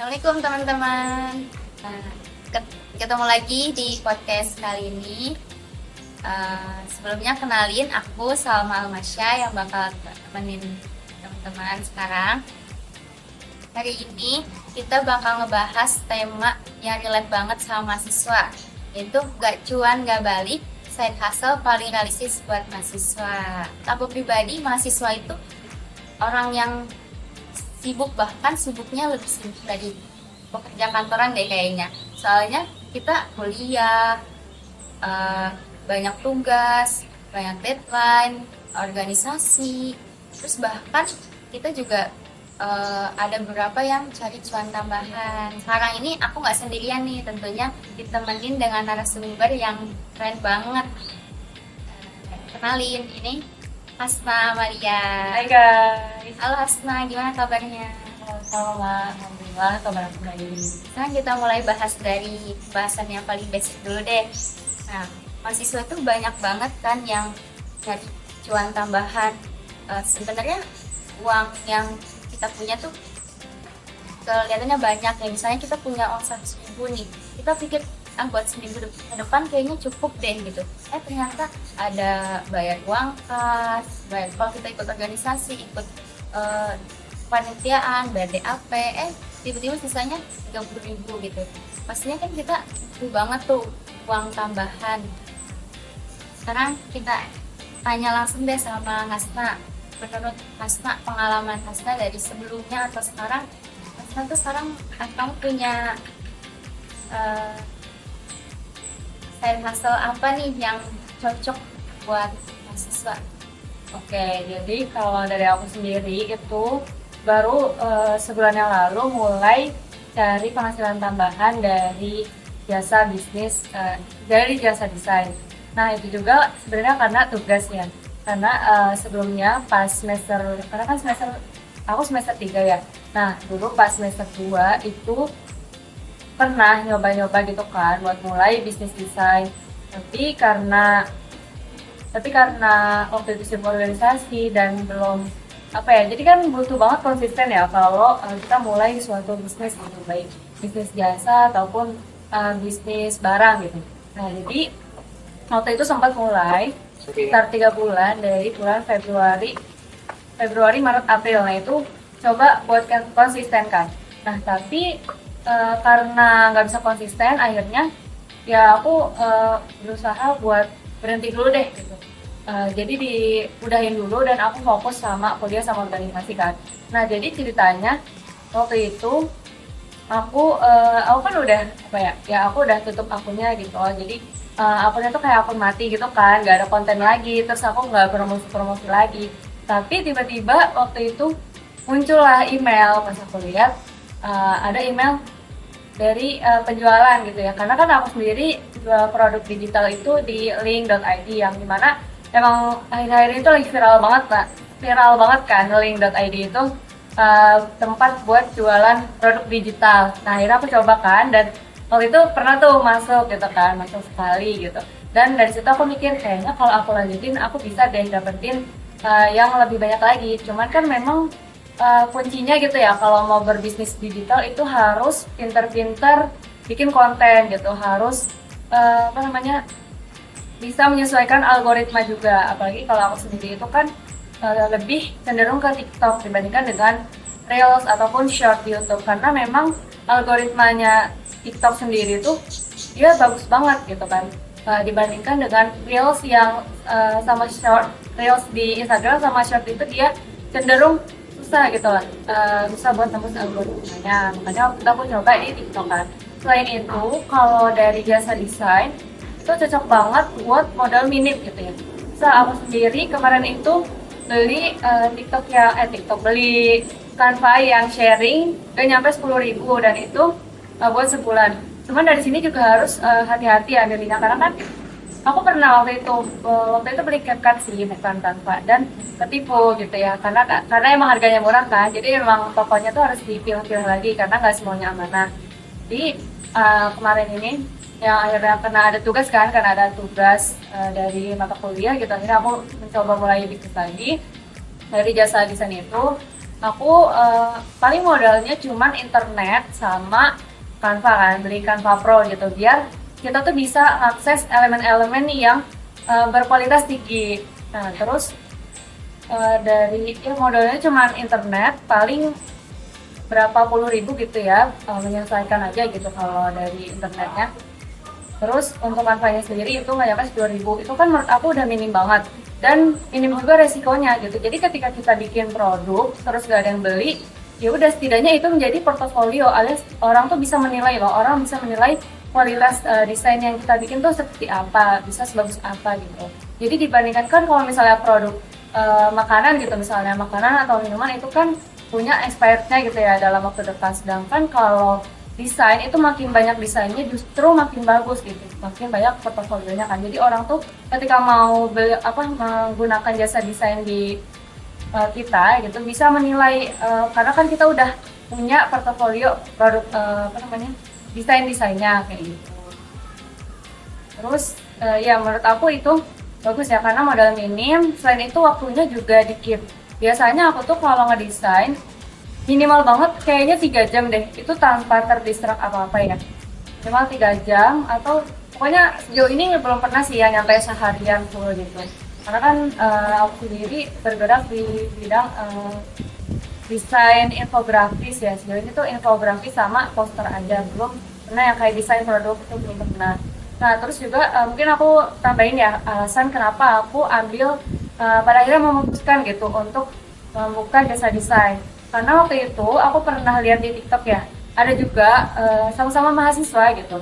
Assalamualaikum teman-teman. Nah, ketemu lagi di podcast kali ini. Sebelumnya kenalin, aku Salma Almasya yang bakal temenin teman-teman sekarang. Hari ini kita bakal ngebahas tema yang relate banget sama mahasiswa, yaitu gak cuan gak balik, side hustle paling realistis buat mahasiswa. Aku pribadi, mahasiswa itu orang yang sibuk, bahkan sibuknya lebih sibuk dari pekerja kantoran deh kayaknya. Soalnya kita kuliah, banyak tugas, banyak deadline, organisasi, terus bahkan kita juga ada beberapa yang cari cuan tambahan. Sekarang ini aku nggak sendirian nih, tentunya ditemenin dengan narasumber yang keren banget. Kenalin, ini Hasna Maria. Hai guys. Halo Hasna, gimana kabarnya? Sama, alhamdulillah kabar aku baik. Sekarang kita mulai bahas dari bahasan yang paling basic dulu deh. Nah, mahasiswa tuh banyak banget kan yang cari cuan tambahan. Sebenarnya uang yang kita punya tuh kelihatannya banyak ya. Misalnya kita punya uang 100.000 nih, kita pikir buat seminggu ke depan kayaknya cukup deh gitu. Ternyata ada bayar uang kas, bayar kalau kita ikut organisasi, ikut panitiaan, bayar DAP, tiba-tiba sisanya 30.000 gitu. Pastinya kan kita butuh banget tuh uang tambahan. Sekarang kita tanya langsung deh sama Hasna. Menurut Hasna, pengalaman Hasna dari sebelumnya atau sekarang, Hasna tuh sekarang kamu punya side hustle apa nih yang cocok buat mahasiswa? Oke, jadi kalau dari aku sendiri itu baru sebulan yang lalu mulai cari penghasilan tambahan dari jasa bisnis, dari jasa desain. Nah itu juga sebenarnya karena tugas ya. Karena sebelumnya pas semester, karena kan aku semester 3 ya. Nah dulu pas semester 2 itu pernah nyoba-nyoba gitu kan buat mulai bisnis desain, tapi karena waktu itu sibuk organisasi dan belum jadi kan butuh banget konsisten ya kalau kita mulai suatu bisnis gitu, baik bisnis jasa ataupun bisnis barang gitu. Nah jadi waktu itu sempat mulai sekitar 3 bulan, dari bulan Februari, Maret, April. Nah itu coba buat konsisten kan. Nah tapi karena nggak bisa konsisten, akhirnya ya aku berusaha buat berhenti dulu deh gitu. Jadi diudahin dulu dan aku fokus sama kuliah sama organisasi kan. Nah jadi ceritanya waktu itu aku kan udah aku udah tutup akunnya gitu. Jadi akunnya tuh kayak akun mati gitu kan, nggak ada konten lagi, terus aku nggak promosi lagi. Tapi tiba-tiba waktu itu muncullah email, pas aku lihat ada email dari penjualan gitu ya, karena kan aku sendiri jual produk digital itu di link.id, yang dimana emang akhir-akhir itu lagi viral banget kan. Link.id itu tempat buat jualan produk digital. Nah akhirnya aku coba kan, dan waktu itu pernah tuh masuk gitu kan, masuk sekali gitu, dan dari situ aku mikir kayaknya kalau aku lanjutin aku bisa deh dapetin yang lebih banyak lagi. Cuman kan memang kuncinya gitu ya, kalau mau berbisnis digital itu harus pinter-pinter bikin konten gitu, harus bisa menyesuaikan algoritma juga. Apalagi kalau aku sendiri itu kan lebih cenderung ke TikTok dibandingkan dengan Reels ataupun Short di YouTube, karena memang algoritmanya TikTok sendiri itu dia bagus banget gitu kan, dibandingkan dengan Reels yang sama Short. Reels di Instagram sama Short itu dia cenderung susah gitu lah, susah buat tembus algoritmanya. Makanya waktu itu aku coba di TikTok kan. Selain itu, kalau dari jasa desain itu cocok banget buat modal minim gitu ya. Aku sendiri kemarin itu beli beli Canva yang sharing gak nyampe 10.000, dan itu buat sebulan. Cuman dari sini juga harus hati-hati ambilnya, karena kan aku pernah waktu itu beli CapCut sih, bukan Canva, dan ketipu gitu ya, karena emang harganya murah kan. Jadi emang tokonya tuh harus dipilih-pilih lagi karena nggak semuanya amanah. Jadi kemarin ini yang akhirnya ada tugas dari mata kuliah gitu, akhirnya aku mencoba mulai bisnis lagi dari jasa desain itu. Aku paling modalnya cuman internet sama Canva kan, beli Canva Pro gitu biar kita tuh bisa akses elemen-elemen yang berkualitas tinggi. Nah, terus dari ya modalnya cuman internet paling berapa puluh ribu gitu ya, menyelesaikan aja gitu kalau dari internetnya. Terus untuk Canva-nya sendiri itu nggak nyampe 10.000, itu kan menurut aku udah minim banget dan minim juga resikonya gitu. Jadi ketika kita bikin produk terus gak ada yang beli, ya udah setidaknya itu menjadi portofolio alias orang tuh bisa menilai loh, orang bisa menilai kualitas desain yang kita bikin tuh seperti apa, bisa sebagus apa gitu. Jadi dibandingkan kan kalau misalnya produk makanan gitu, misalnya makanan atau minuman itu kan punya expirednya gitu ya dalam waktu dekat. Sedangkan kalau desain itu makin banyak desainnya justru makin bagus gitu, makin banyak portofolionya kan. Jadi orang tuh ketika mau menggunakan jasa desain di kita gitu bisa menilai karena kan kita udah punya portofolio produk desainnya kayak gitu. Terus ya menurut aku itu bagus ya karena modal minim, selain itu waktunya juga dikit. Biasanya aku tuh kalau ngedesain minimal banget kayaknya 3 jam deh, itu tanpa terdistrak apa-apa ya. Minimal 3 jam atau pokoknya sejauh ini belum pernah sih ya nyampe seharian full gitu. Karena kan aku sendiri bergerak di bidang desain infografis ya. Sejauh ini tuh infografis sama poster aja, belum pernah yang kayak desain produk itu belum pernah. Nah terus juga mungkin aku tambahin ya alasan kenapa aku ambil pada akhirnya memutuskan gitu untuk membuka jasa desain. Karena waktu itu aku pernah lihat di TikTok ya, ada juga sama-sama mahasiswa gitu.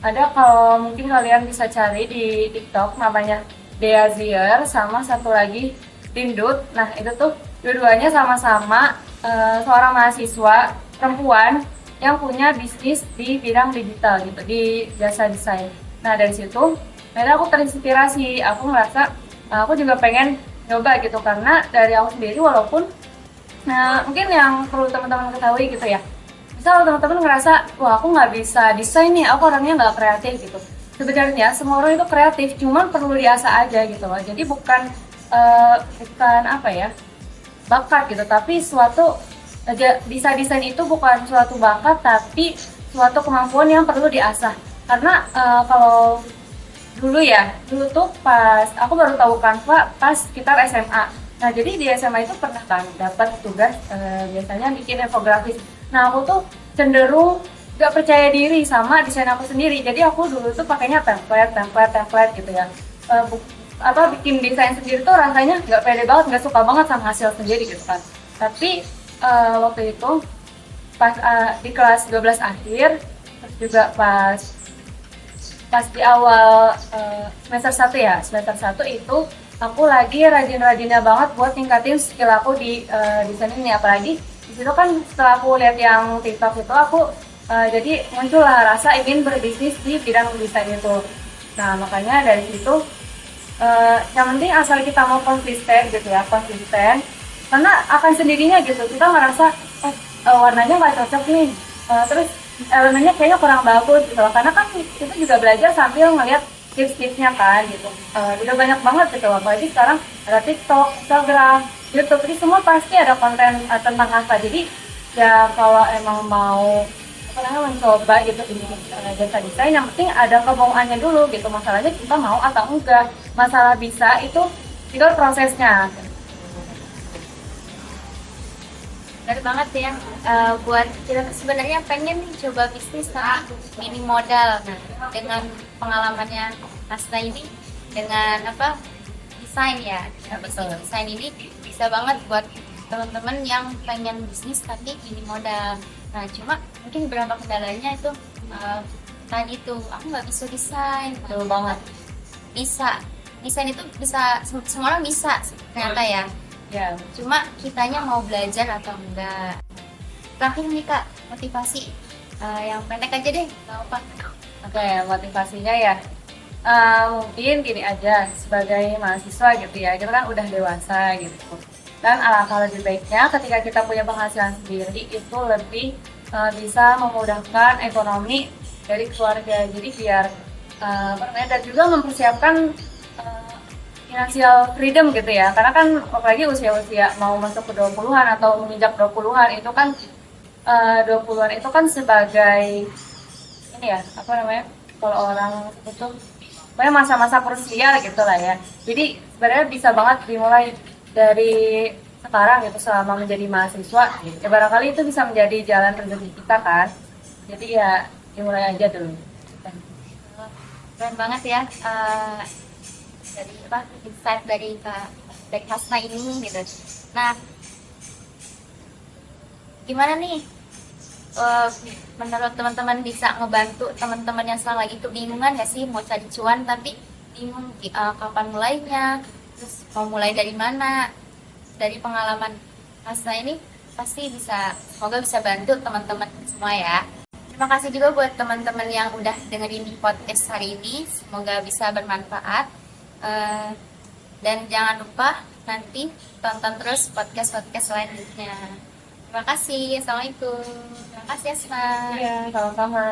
Ada kalau mungkin kalian bisa cari di TikTok namanya Dea Zier sama satu lagi Tindut. Nah itu tuh dua-duanya sama-sama seorang mahasiswa perempuan yang punya bisnis di bidang digital gitu, di jasa desain. Nah dari situ akhirnya aku terinspirasi, aku ngerasa aku juga pengen nyoba gitu karena dari aku sendiri walaupun mungkin yang perlu teman-teman ketahui gitu ya, misal teman-teman ngerasa wah aku nggak bisa desain nih, aku orangnya nggak kreatif gitu. Sebenarnya semua orang itu kreatif, cuman perlu diasah aja gitu loh. Jadi bukan apa ya, bakat gitu, tapi suatu bisa desain itu bukan suatu bakat tapi suatu kemampuan yang perlu diasah. Karena kalau dulu tuh pas aku baru tahu Canva pas sekitar SMA. Nah jadi di SMA itu pernah kan dapat tugas biasanya bikin infografis. Nah aku tuh cenderung gak percaya diri sama desain aku sendiri. Jadi aku dulu tuh pakainya template gitu ya. Bikin desain sendiri tuh rasanya nggak pede banget, nggak suka banget sama hasil sendiri gitu kan. Tapi waktu itu pas di kelas 12 akhir, terus juga pas di awal semester 1 itu aku lagi rajin-rajinnya banget buat tingkatin skill aku di desain ini. Apalagi di situ kan setelah aku lihat yang TikTok itu aku jadi muncullah rasa ingin berbisnis di bidang desain itu. Nah makanya dari situ yang penting asal kita mau konsisten gitu ya, konsisten karena akan sendirinya gitu kita ngerasa warnanya nggak cocok nih, terus elemennya kayaknya kurang bagus gitu loh. Karena kan kita juga belajar sambil ngeliat tips-tipsnya kan gitu. Udah banyak banget gitu, apalagi sekarang ada TikTok, Instagram, YouTube, jadi semua pasti ada konten tentang apa. Jadi ya kalau emang mau mencoba gitu di jasa desain, yang penting ada kemauannya dulu gitu. Masalahnya kita mau atau enggak, masalah bisa itu tinggal prosesnya. Benar banget ya, buat kita sebenarnya pengen nih coba bisnis tapi minim modal. Nah, dengan pengalamannya Hasna ini dengan desain ya, bisnis desain ini bisa banget buat teman-teman yang pengen bisnis tapi minim modal. Nah, cuma mungkin beberapa kendalanya itu tadi itu aku nggak bisa desain. Betul banget. Bisa desain itu bisa semua orang bisa ternyata ya. Ya. Cuma kitanya mau belajar atau enggak. Terakhir nih Kak, motivasi yang pendek aja deh, nggak apa. Oke, motivasinya ya mungkin gini aja, sebagai mahasiswa gitu ya, kita kan udah dewasa gitu. Dan alangkah lebih baiknya ketika kita punya penghasilan sendiri itu lebih bisa memudahkan ekonomi dari keluarga. Jadi biar dan juga mempersiapkan financial freedom gitu ya. Karena kan apalagi usia-usia mau masuk ke 20-an atau menginjak 20-an itu kan 20-an itu kan sebagai ini ya, apa namanya? Kalau orang itu pokoknya masa-masa krusial gitu lah ya. Jadi sebenarnya bisa banget dimulai dari sekarang gitu selama menjadi mahasiswa. Ya barangkali itu bisa menjadi jalan rezeki kita kan. Jadi ya dimulai aja dulu. Keren banget ya, dari apa insight dari dari Hasna ini gitu. Nah, gimana nih menurut teman-teman bisa ngebantu teman-teman yang sekarang lagi kebingungan ya sih mau cari cuan tapi bingung kapan mulainya, terus mau mulai dari mana? Dari pengalaman Hasna ini pasti bisa, semoga bisa bantu teman-teman semua ya. Terima kasih juga buat teman-teman yang udah dengerin di podcast hari ini, semoga bisa bermanfaat. Dan jangan lupa nanti tonton terus podcast-podcast selanjutnya. Terima kasih, assalamualaikum. Terima kasih Asma. Iya, sama-sama.